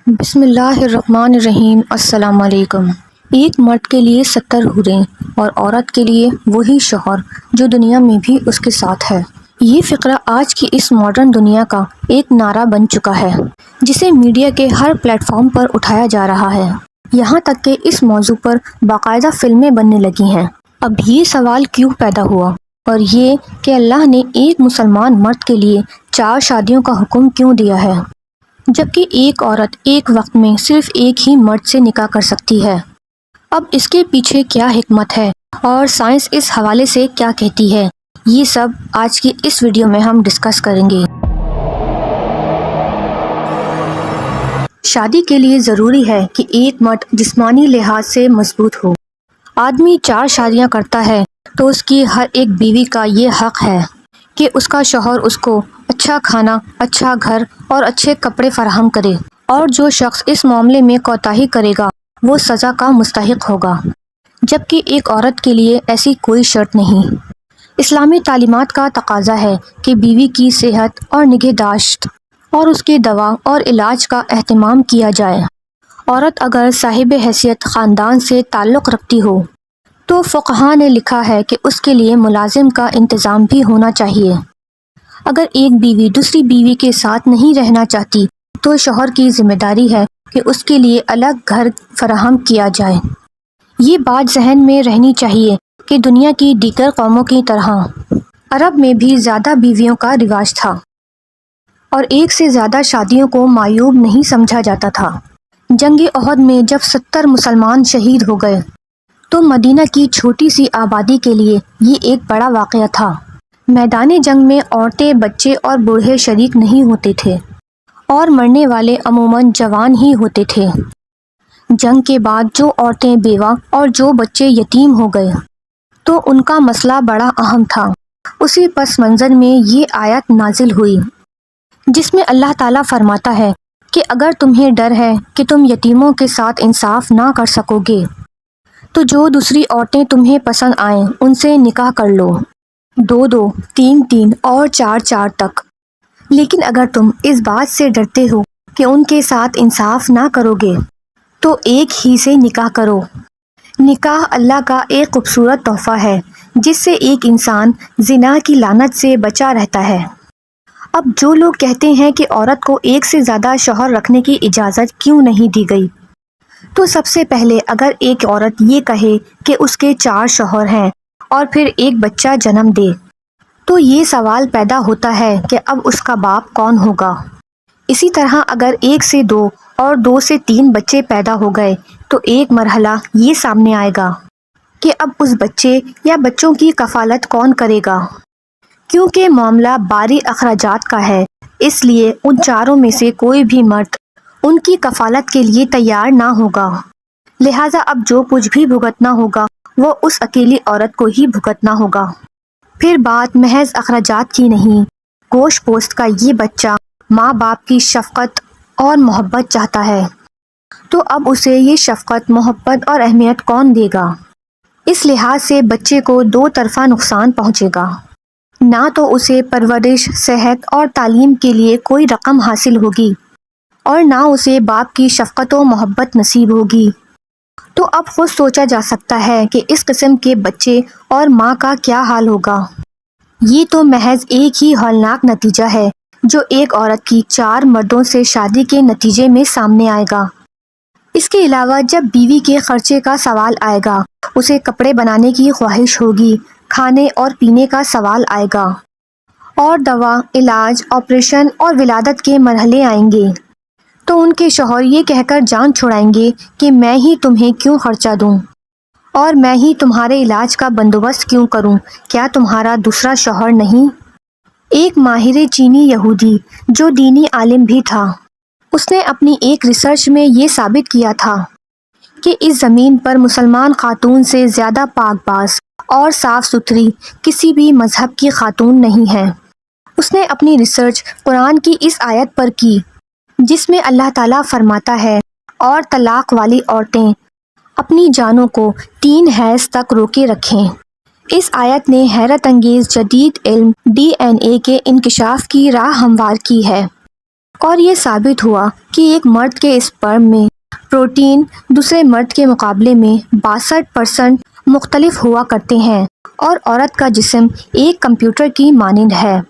بسم اللہ الرحمن الرحیم۔ السلام علیکم۔ ایک مرد کے لیے 70 حوریں اور عورت کے لیے وہی شوہر جو دنیا میں بھی اس کے ساتھ ہے۔ یہ فقرہ آج کی اس ماڈرن دنیا کا ایک نعرہ بن چکا ہے جسے میڈیا کے ہر پلیٹ فارم پر اٹھایا جا رہا ہے، یہاں تک کہ اس موضوع پر باقاعدہ فلمیں بننے لگی ہیں۔ اب یہ سوال کیوں پیدا ہوا، اور یہ کہ اللہ نے ایک مسلمان مرد کے لیے 4 شادیوں کا حکم کیوں دیا ہے، جبکہ ایک عورت ایک وقت میں صرف ایک ہی مرد سے نکاح کر سکتی ہے۔ اب اس کے پیچھے کیا حکمت ہے اور سائنس اس حوالے سے کیا کہتی ہے، یہ سب آج کی اس ویڈیو میں ہم ڈسکس کریں گے۔ شادی کے لیے ضروری ہے کہ ایک مرد جسمانی لحاظ سے مضبوط ہو۔ آدمی 4 شادیاں کرتا ہے تو اس کی ہر ایک بیوی کا یہ حق ہے کہ اس کا شوہر اس کو اچھا کھانا، اچھا گھر اور اچھے کپڑے فراہم کرے، اور جو شخص اس معاملے میں کوتاہی کرے گا وہ سزا کا مستحق ہوگا، جبکہ ایک عورت کے لیے ایسی کوئی شرط نہیں۔ اسلامی تعلیمات کا تقاضا ہے کہ بیوی کی صحت اور نگہداشت اور اس کے دوا اور علاج کا اہتمام کیا جائے۔ عورت اگر صاحب حیثیت خاندان سے تعلق رکھتی ہو تو فقہاء نے لکھا ہے کہ اس کے لیے ملازم کا انتظام بھی ہونا چاہیے۔ اگر ایک بیوی دوسری بیوی کے ساتھ نہیں رہنا چاہتی تو شوہر کی ذمہ داری ہے کہ اس کے لیے الگ گھر فراہم کیا جائے۔ یہ بات ذہن میں رہنی چاہیے کہ دنیا کی دیگر قوموں کی طرح عرب میں بھی زیادہ بیویوں کا رواج تھا، اور ایک سے زیادہ شادیوں کو معیوب نہیں سمجھا جاتا تھا۔ جنگ احد میں جب 70 مسلمان شہید ہو گئے تو مدینہ کی چھوٹی سی آبادی کے لیے یہ ایک بڑا واقعہ تھا۔ میدان جنگ میں عورتیں، بچے اور بوڑھے شریک نہیں ہوتے تھے، اور مرنے والے عموماً جوان ہی ہوتے تھے۔ جنگ کے بعد جو عورتیں بیوہ اور جو بچے یتیم ہو گئے تو ان کا مسئلہ بڑا اہم تھا۔ اسی پس منظر میں یہ آیت نازل ہوئی جس میں اللہ تعالیٰ فرماتا ہے کہ اگر تمہیں ڈر ہے کہ تم یتیموں کے ساتھ انصاف نہ کر سکو گے تو جو دوسری عورتیں تمہیں پسند آئیں ان سے نکاح کر لو، 2 3 اور 4 تک۔ لیکن اگر تم اس بات سے ڈرتے ہو کہ ان کے ساتھ انصاف نہ کرو گے تو ایک ہی سے نکاح کرو۔ نکاح اللہ کا ایک خوبصورت تحفہ ہے جس سے ایک انسان زنا کی لعنت سے بچا رہتا ہے۔ اب جو لوگ کہتے ہیں کہ عورت کو ایک سے زیادہ شوہر رکھنے کی اجازت کیوں نہیں دی گئی، تو سب سے پہلے اگر ایک عورت یہ کہے کہ اس کے 4 شوہر ہیں اور پھر ایک بچہ جنم دے تو یہ سوال پیدا ہوتا ہے کہ اب اس کا باپ کون ہوگا۔ اسی طرح اگر 1 سے 2 اور 2 سے 3 بچے پیدا ہو گئے تو ایک مرحلہ یہ سامنے آئے گا کہ اب اس بچے یا بچوں کی کفالت کون کرے گا۔ کیونکہ معاملہ باری اخراجات کا ہے، اس لیے ان 4 میں سے کوئی بھی مرد ان کی کفالت کے لیے تیار نہ ہوگا، لہٰذا اب جو کچھ بھی بھگتنا ہوگا وہ اس اکیلی عورت کو ہی بھگتنا ہوگا۔ پھر بات محض اخراجات کی نہیں، گوشت پوست کا یہ بچہ ماں باپ کی شفقت اور محبت چاہتا ہے، تو اب اسے یہ شفقت، محبت اور اہمیت کون دے گا؟ اس لحاظ سے بچے کو 2 طرفہ نقصان پہنچے گا۔ نہ تو اسے پرورش، صحت اور تعلیم کے لیے کوئی رقم حاصل ہوگی، اور نہ اسے باپ کی شفقت و محبت نصیب ہوگی۔ تو اب خود سوچا جا سکتا ہے کہ اس قسم کے بچے اور ماں کا کیا حال ہوگا۔ یہ تو محض ایک ہی ہولناک نتیجہ ہے جو ایک عورت کی 4 مردوں سے شادی کے نتیجے میں سامنے آئے گا۔ اس کے علاوہ جب بیوی کے خرچے کا سوال آئے گا، اسے کپڑے بنانے کی خواہش ہوگی، کھانے اور پینے کا سوال آئے گا، اور دوا، علاج، آپریشن اور ولادت کے مرحلے آئیں گے، تو ان کے شوہر یہ کہہ کر جان چھڑائیں گے کہ میں ہی تمہیں کیوں خرچہ دوں اور میں ہی تمہارے علاج کا بندوبست کیوں کروں، کیا تمہارا دوسرا شوہر نہیں؟ ایک ماہر چینی یہودی جو دینی عالم بھی تھا، اس نے اپنی ایک ریسرچ میں یہ ثابت کیا تھا کہ اس زمین پر مسلمان خاتون سے زیادہ پاک باز اور صاف ستھری کسی بھی مذہب کی خاتون نہیں ہے۔ اس نے اپنی ریسرچ قرآن کی اس آیت پر کی جس میں اللہ تعالیٰ فرماتا ہے، اور طلاق والی عورتیں اپنی جانوں کو 3 حیض تک روکے رکھیں۔ اس آیت نے حیرت انگیز جدید علم DNA کے انکشاف کی راہ ہموار کی ہے۔ اور یہ ثابت ہوا کہ ایک مرد کے اسپرم میں پروٹین دوسرے مرد کے مقابلے میں 62% مختلف ہوا کرتے ہیں، اور عورت کا جسم ایک کمپیوٹر کی مانند ہے۔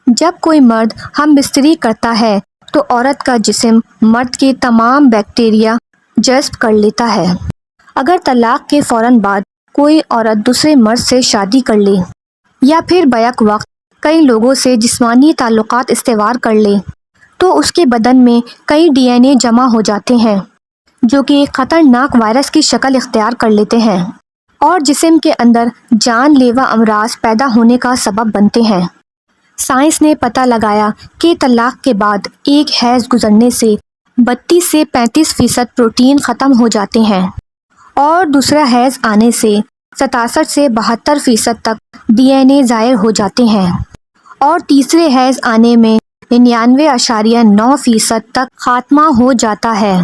جب کوئی مرد ہم بستری کرتا ہے تو عورت کا جسم مرد کے تمام بیکٹیریا جذب کر لیتا ہے۔ اگر طلاق کے فوراً بعد کوئی عورت دوسرے مرد سے شادی کر لے یا پھر بیک وقت کئی لوگوں سے جسمانی تعلقات استوار کر لے تو اس کے بدن میں کئی DNA جمع ہو جاتے ہیں جو کہ ایک خطرناک وائرس کی شکل اختیار کر لیتے ہیں اور جسم کے اندر جان لیوا امراض پیدا ہونے کا سبب بنتے ہیں۔ سائنس نے پتہ لگایا کہ طلاق کے بعد ایک حیض گزرنے سے 32 سے 35% پروٹین ختم ہو جاتے ہیں، اور دوسرا حیض آنے سے 67 سے 72% تک DNA ظاہر ہو جاتے ہیں، اور تیسرے حیض آنے میں 99.9% تک خاتمہ ہو جاتا ہے،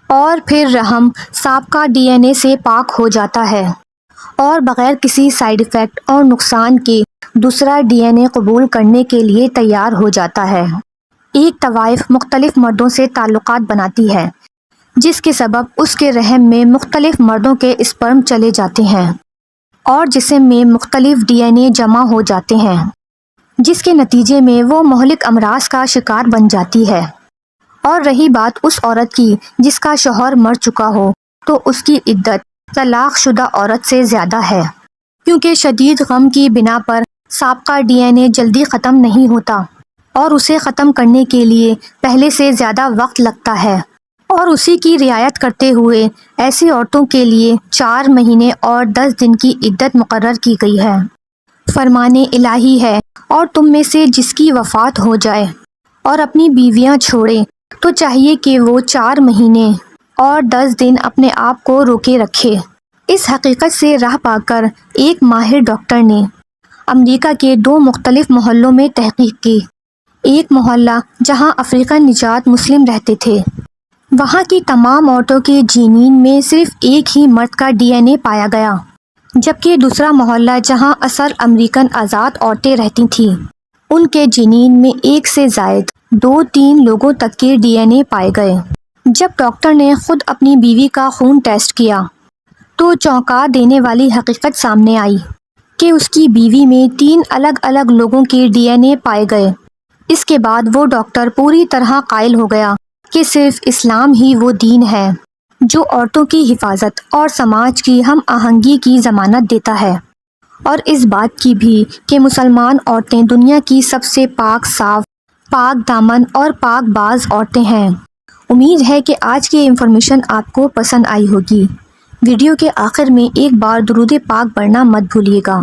اور پھر رحم سابقہ DNA سے پاک ہو جاتا ہے اور بغیر کسی سائیڈ ایفیکٹ اور نقصان کے دوسرا DNA قبول کرنے کے لیے تیار ہو جاتا ہے۔ ایک طوائف مختلف مردوں سے تعلقات بناتی ہے جس کے سبب اس کے رحم میں مختلف مردوں کے اسپرم چلے جاتے ہیں اور جسم میں مختلف DNA جمع ہو جاتے ہیں، جس کے نتیجے میں وہ مہلک امراض کا شکار بن جاتی ہے۔ اور رہی بات اس عورت کی جس کا شوہر مر چکا ہو تو اس کی عدت طلاق شدہ عورت سے زیادہ ہے، کیونکہ شدید غم کی بنا پر سابقہ DNA جلدی ختم نہیں ہوتا اور اسے ختم کرنے کے لیے پہلے سے زیادہ وقت لگتا ہے، اور اسی کی رعایت کرتے ہوئے ایسی عورتوں کے لیے 4 مہینے اور 10 دن کی عدت مقرر کی گئی ہے۔ فرمان الہی ہے، اور تم میں سے جس کی وفات ہو جائے اور اپنی بیویاں چھوڑے تو چاہیے کہ وہ 4 مہینے اور 10 دن اپنے آپ کو روکے رکھے۔ اس حقیقت سے راہ پا کر ایک ماہر ڈاکٹر نے امریکہ کے 2 مختلف محلوں میں تحقیق کی۔ ایک محلہ جہاں افریقن نژاد مسلم رہتے تھے، وہاں کی تمام عورتوں کے جینین میں صرف ایک ہی مرد کا DNA پایا گیا، جبکہ دوسرا محلہ جہاں اثر امریکن آزاد عورتیں رہتی تھیں، ان کے جینین میں ایک سے زائد 2-3 لوگوں تک کے DNA پائے گئے۔ جب ڈاکٹر نے خود اپنی بیوی کا خون ٹیسٹ کیا تو چونکا دینے والی حقیقت سامنے آئی کہ اس کی بیوی میں 3 الگ الگ لوگوں کے DNA پائے گئے۔ اس کے بعد وہ ڈاکٹر پوری طرح قائل ہو گیا کہ صرف اسلام ہی وہ دین ہے جو عورتوں کی حفاظت اور سماج کی ہم آہنگی کی ضمانت دیتا ہے، اور اس بات کی بھی کہ مسلمان عورتیں دنیا کی سب سے پاک صاف، پاک دامن اور پاک باز عورتیں ہیں۔ امید ہے کہ آج کی انفارمیشن آپ کو پسند آئی ہوگی۔ ویڈیو کے آخر میں ایک بار درود پاک پڑھنا مت بھولیے گا۔